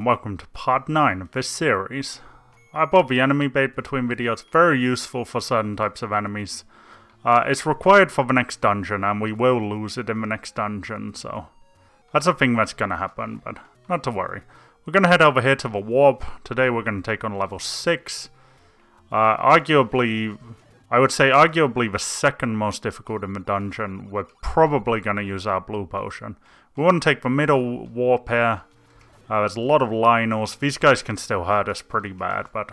and welcome to part 9 of this series. I bought the enemy bait between videos, very useful for certain types of enemies. It's required for the next dungeon and we will lose it in the next dungeon, so that's a thing that's gonna happen, but not to worry. We're gonna head over here to the warp. Today we're gonna take on level 6. Arguably, I would say arguably the second most difficult in the dungeon. We're probably gonna use our blue potion. We want to take the middle warp here. There's a lot of Lionels. These guys can still hurt us pretty bad, but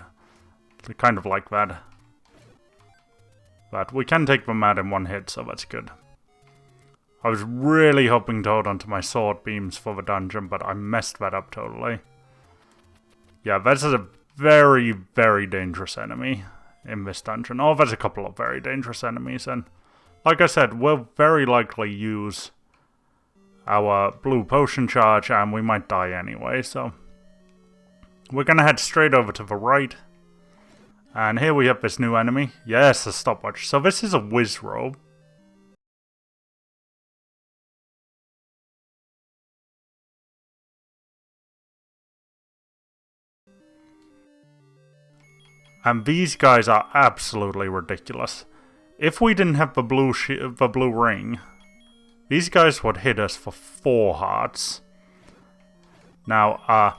they're kind of like that. But we can take them out in one hit, so that's good. I was really hoping to hold onto my sword beams for the dungeon, but I messed that up totally. Yeah, this is a very, very dangerous enemy in this dungeon. Oh, there's a couple of very dangerous enemies, and like I said, we'll very likely use our blue potion charge, and we might die anyway, so we're gonna head straight over to the right. And here we have this new enemy. Yes, a stopwatch. So this is a whiz robe. And these guys are absolutely ridiculous. If we didn't have the blue ring, these guys would hit us for 4 hearts. Now,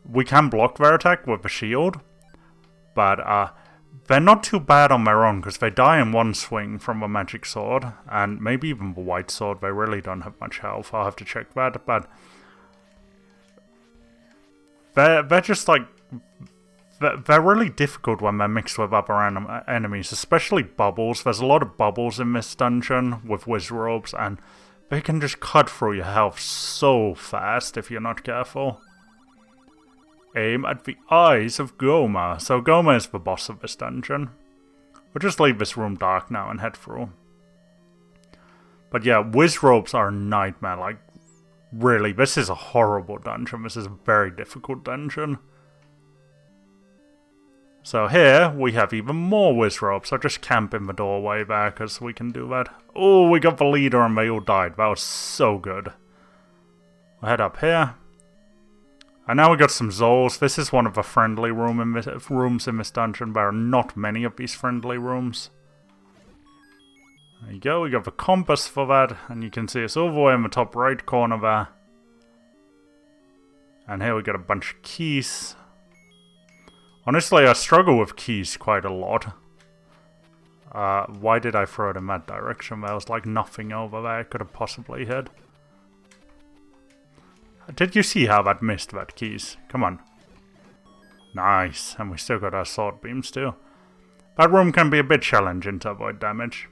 we can block their attack with the shield, but they're not too bad on their own because they die in one swing from a magic sword, and maybe even the white sword. They really don't have much health. I'll have to check that, but they're just like, they're really difficult when they're mixed with other enemies, especially bubbles. There's a lot of bubbles in this dungeon with whiz robes, and they can just cut through your health so fast if you're not careful. Aim at the eyes of Goma. So Goma is the boss of this dungeon. We'll just leave this room dark now and head through. But yeah, whiz robes are a nightmare. Like, really, this is a horrible dungeon. This is a very difficult dungeon. So here, we have even more whiz robes. So just camp in the doorway there, because we can do that. Oh, we got the leader and they all died. That was so good. We'll head up here. And now we got some Zols. This is one of the friendly rooms in this dungeon. There are not many of these friendly rooms. There you go, we got the compass for that. And you can see it's all the way in the top right corner there. And here we got a bunch of keys. Honestly, I struggle with keys quite a lot. Why did I throw it in that direction? There was like nothing over there I could have possibly hit. Did you see how that missed that keys? Come on. Nice. And we still got our sword beams too. That room can be a bit challenging to avoid damage.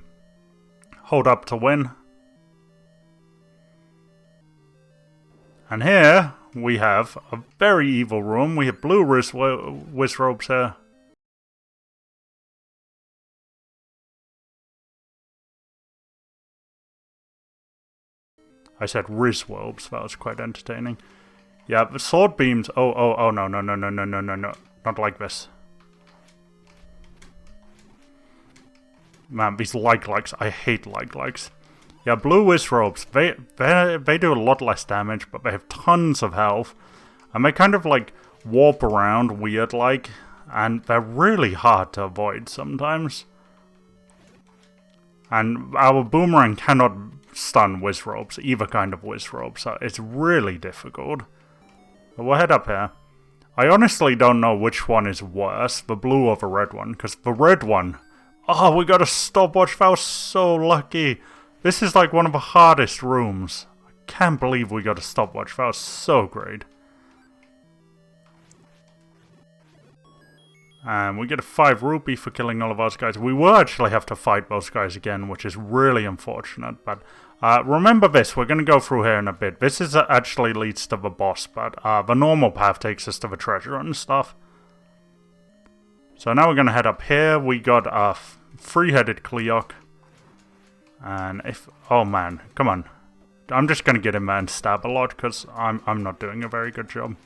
Hold up to win. And here we have a very evil room. We have blue whiz robes here. I said Riz robes, that was quite entertaining. Yeah, the sword beams. Oh, no. Not like this. Man, these like-likes. I hate like-likes. Yeah, blue whiz robes. They do a lot less damage, but they have tons of health. And they kind of like warp around weird like. And they're really hard to avoid sometimes. And our boomerang cannot stun whiz robes, either kind of whiz robe, so it's really difficult. But we'll head up here. I honestly don't know which one is worse, the blue or the red one, because the red one... Oh, we got a stopwatch, that was so lucky. This is like one of the hardest rooms. I can't believe we got a stopwatch, that was so great. And we get a 5 rupee for killing all of those guys. We will actually have to fight those guys again, which is really unfortunate. But remember this, we're going to go through here in a bit. This is actually leads to the boss, but the normal path takes us to the treasure and stuff. So now we're going to head up here. We got a 3-headed Kleok. And if... Oh man, come on. I'm just going to get in there and stab a lot, because I'm not doing a very good job.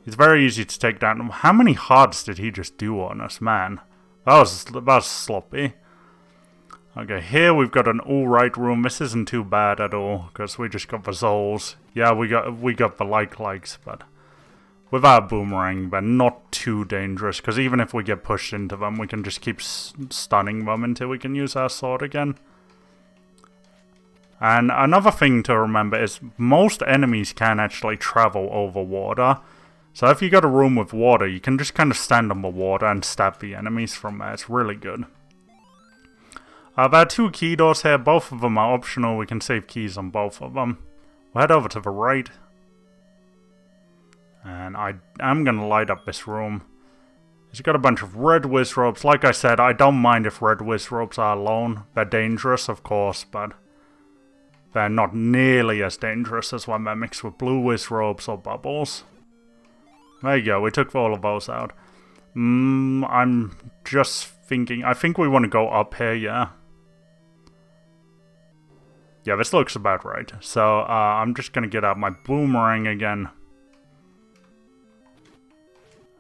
It's very easy to take down. How many hearts did he just do on us, man? That was sloppy. Okay, here we've got an alright room. This isn't too bad at all, because we just got the Zols. Yeah, we got the likes, but with our boomerang, but not too dangerous, because even if we get pushed into them, we can just keep stunning them until we can use our sword again. And another thing to remember is most enemies can actually travel over water. So if you got a room with water, you can just kind of stand on the water and stab the enemies from there. It's really good. There are 2 key doors here. Both of them are optional. We can save keys on both of them. We'll head over to the right. And I am going to light up this room. It's got a bunch of red whiz ropes. Like I said, I don't mind if red whiz ropes are alone. They're dangerous, of course, but they're not nearly as dangerous as when they're mixed with blue whiz ropes or bubbles. There you go, we took all of those out. I'm just thinking, I think we want to go up here, yeah. Yeah, this looks about right. So, I'm just going to get out my boomerang again.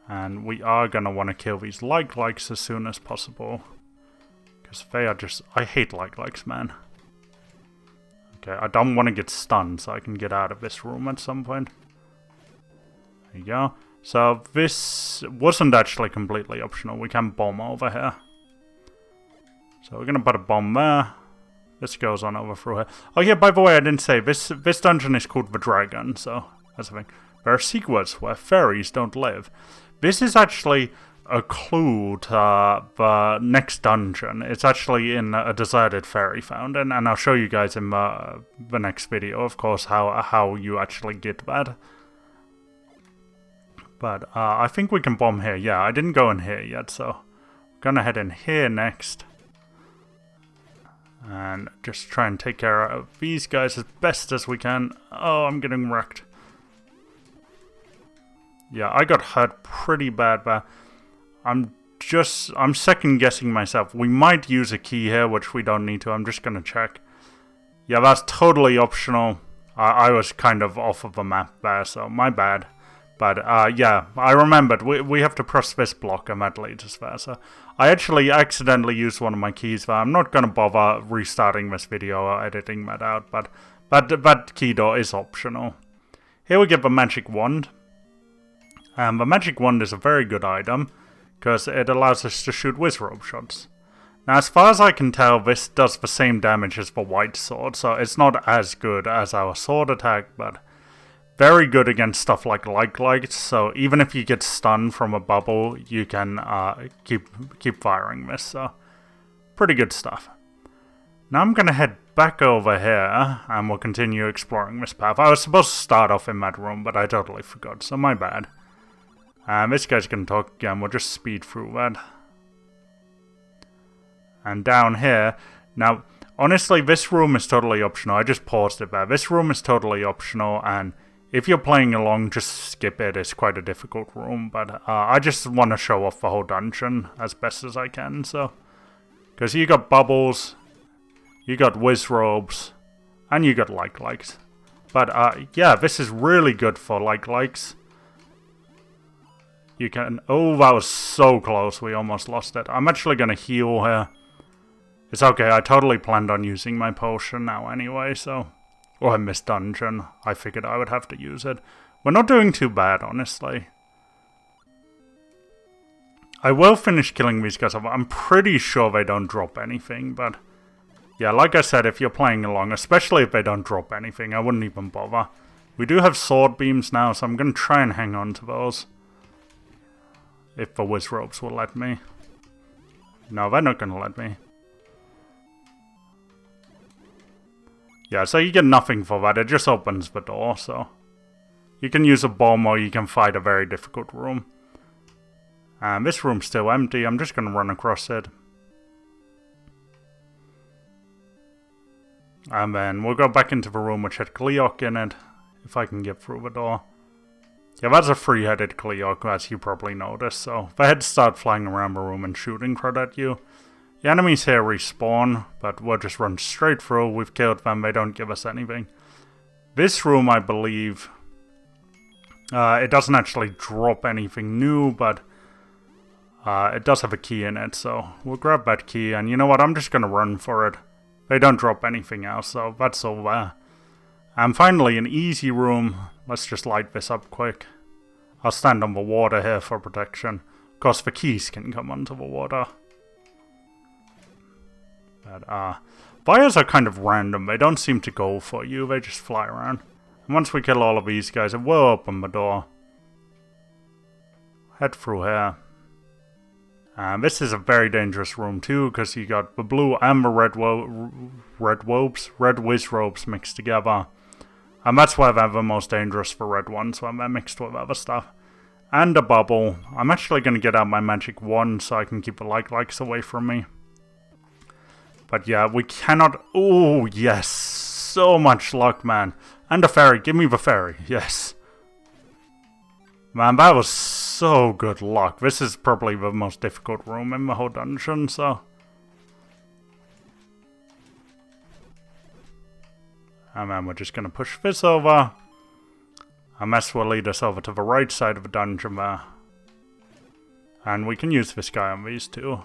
And we are going to want to kill these like-likes as soon as possible. Because they are just... I hate like-likes, man. Okay, I don't want to get stunned, so I can get out of this room at some point. There you go. So this wasn't actually completely optional. We can bomb over here. So we're going to put a bomb there. This goes on over through here. Oh yeah, by the way, I didn't say, this dungeon is called the Dragon, so that's the thing. There are secrets where fairies don't live. This is actually a clue to the next dungeon. It's actually in a deserted fairy fountain, and I'll show you guys in the next video, of course, how you actually get that. But I think we can bomb here. Yeah, I didn't go in here yet, so I'm gonna head in here next. And just try and take care of these guys as best as we can. Oh, I'm getting wrecked. Yeah, I got hurt pretty bad, but I'm second guessing myself. We might use a key here, which we don't need to. I'm just gonna check. Yeah, that's totally optional. I was kind of off of the map there, so my bad. But yeah, I remembered. We have to press this block and that leads us there. So I actually accidentally used one of my keys there. I'm not gonna bother restarting this video or editing that out, but that key door is optional. Here we get the magic wand. The magic wand is a very good item, because it allows us to shoot whiz-rope shots. Now, as far as I can tell, this does the same damage as the white sword, so it's not as good as our sword attack, but very good against stuff like lights, so even if you get stunned from a bubble, you can keep firing this, so pretty good stuff. Now I'm going to head back over here, and we'll continue exploring this path. I was supposed to start off in that room, but I totally forgot, so my bad. This guy's going to talk again. We'll just speed through that. And down here. Now, honestly, this room is totally optional. I just paused it there. This room is totally optional. And if you're playing along, just skip it. It's quite a difficult room. But I just want to show off the whole dungeon as best as I can. So, because you got bubbles. You got whiz robes. And you got like-likes. But yeah, this is really good for like-likes. You can... Oh, that was so close. We almost lost it. I'm actually going to heal here. It's okay. I totally planned on using my potion now anyway, so... Oh, I missed dungeon. I figured I would have to use it. We're not doing too bad, honestly. I will finish killing these guys. I'm pretty sure they don't drop anything, but... Yeah, like I said, if you're playing along, especially if they don't drop anything, I wouldn't even bother. We do have sword beams now, so I'm going to try and hang on to those. If the whiz ropes will let me. No, they're not going to let me. Yeah, so you get nothing for that. It just opens the door, so... You can use a bomb or you can fight a very difficult room. And this room's still empty. I'm just going to run across it. And then we'll go back into the room which had Cleok in it. If I can get through the door. Yeah, that's a three-headed Cleok, as you probably noticed, so the heads start flying around the room and shooting crud at you. The enemies here respawn, but we'll just run straight through. We've killed them, they don't give us anything. This room, I believe, it doesn't actually drop anything new, but it does have a key in it, so we'll grab that key, and you know what, I'm just going to run for it. They don't drop anything else, so that's all there. And finally, an easy room. Let's just light this up quick. I'll stand on the water here for protection. Of course, the keys can come onto the water. But, fires are kind of random. They don't seem to go for you. They just fly around. And once we kill all of these guys, it will open the door. Head through here. And this is a very dangerous room too, because you got the blue and the red whiz robes mixed together. And that's why they're the most dangerous for red ones, when they're mixed with other stuff. And a bubble. I'm actually going to get out my magic wand so I can keep the likes away from me. But yeah, we cannot... Oh, yes. So much luck, man. And a fairy. Give me the fairy. Yes. Man, that was so good luck. This is probably the most difficult room in the whole dungeon, so... And then we're just going to push this over. And this will lead us over to the right side of the dungeon there. And we can use this guy on these two.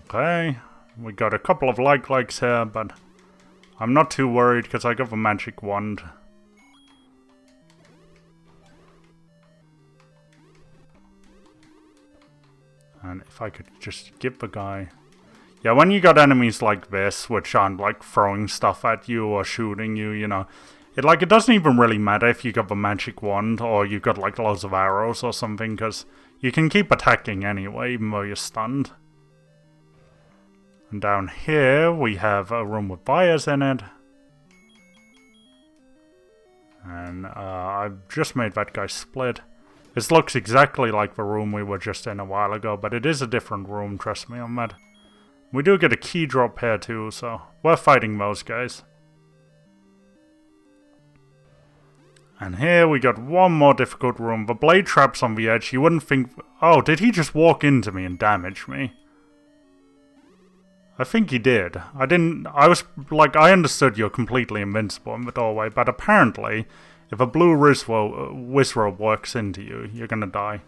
Okay. We got a couple of likes here, but I'm not too worried because I got the magic wand. And if I could just give the guy... Yeah, when you got enemies like this, which aren't like throwing stuff at you or shooting you, you know, it doesn't even really matter if you got the magic wand or you got like loads of arrows or something, because you can keep attacking anyway, even though you're stunned. And down here, we have a room with fires in it. And I've just made that guy split. This looks exactly like the room we were just in a while ago, but it is a different room, trust me on that. We do get a key drop here too, so we're fighting those guys. And here we got one more difficult room. The blade trap's on the edge. You wouldn't think... Oh, did he just walk into me and damage me? I think he did. I was like, I understood you're completely invincible in the doorway, but apparently, if a blue wizrobe works into you, you're gonna die.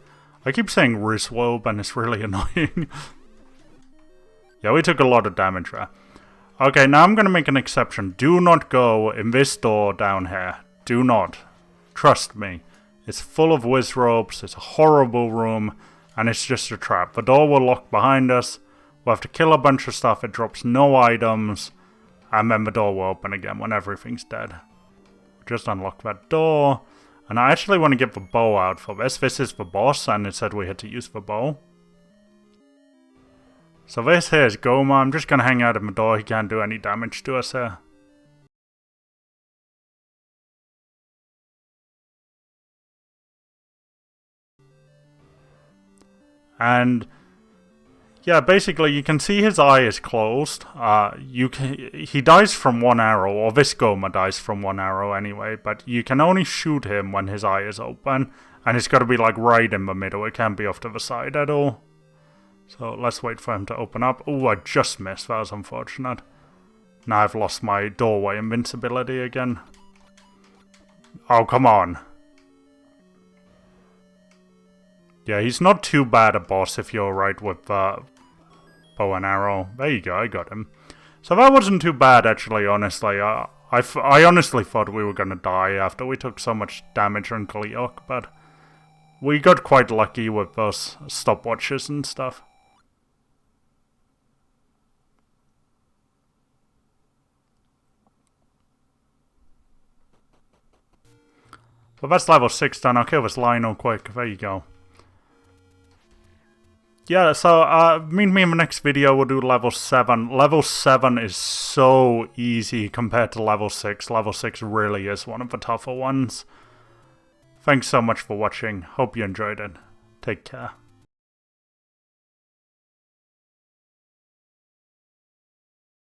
I keep saying wizrobe and it's really annoying. Yeah, we took a lot of damage there. Okay, now I'm gonna make an exception. Do not go in this door down here. Do not. Trust me. It's full of wizrobes, it's a horrible room, and it's just a trap. The door will lock behind us. We'll have to kill a bunch of stuff, it drops no items, and then the door will open again when everything's dead. Just unlock that door, and I actually want to get the bow out for this. This is the boss, and it said we had to use the bow. So this here is Goma. I'm just going to hang out in the door, he can't do any damage to us here. And... yeah, basically, you can see his eye is closed. He dies from one arrow, or this Goma dies from one arrow anyway, but you can only shoot him when his eye is open, and it's got to be like right in the middle, it can't be off to the side at all. So let's wait for him to open up. Oh, I just missed, that was unfortunate. Now I've lost my doorway invincibility again. Oh, come on. Yeah, he's not too bad a boss if you're right with bow and arrow. There you go, I got him. So that wasn't too bad, actually, honestly. I honestly thought we were going to die after we took so much damage on Kaliok, but we got quite lucky with those stopwatches and stuff. So that's level 6 done. I'll kill this Lionel quick. There you go. Yeah, so meet me in the next video, we'll do level 7. Level 7 is so easy compared to level 6. Level 6 really is one of the tougher ones. Thanks so much for watching. Hope you enjoyed it. Take care.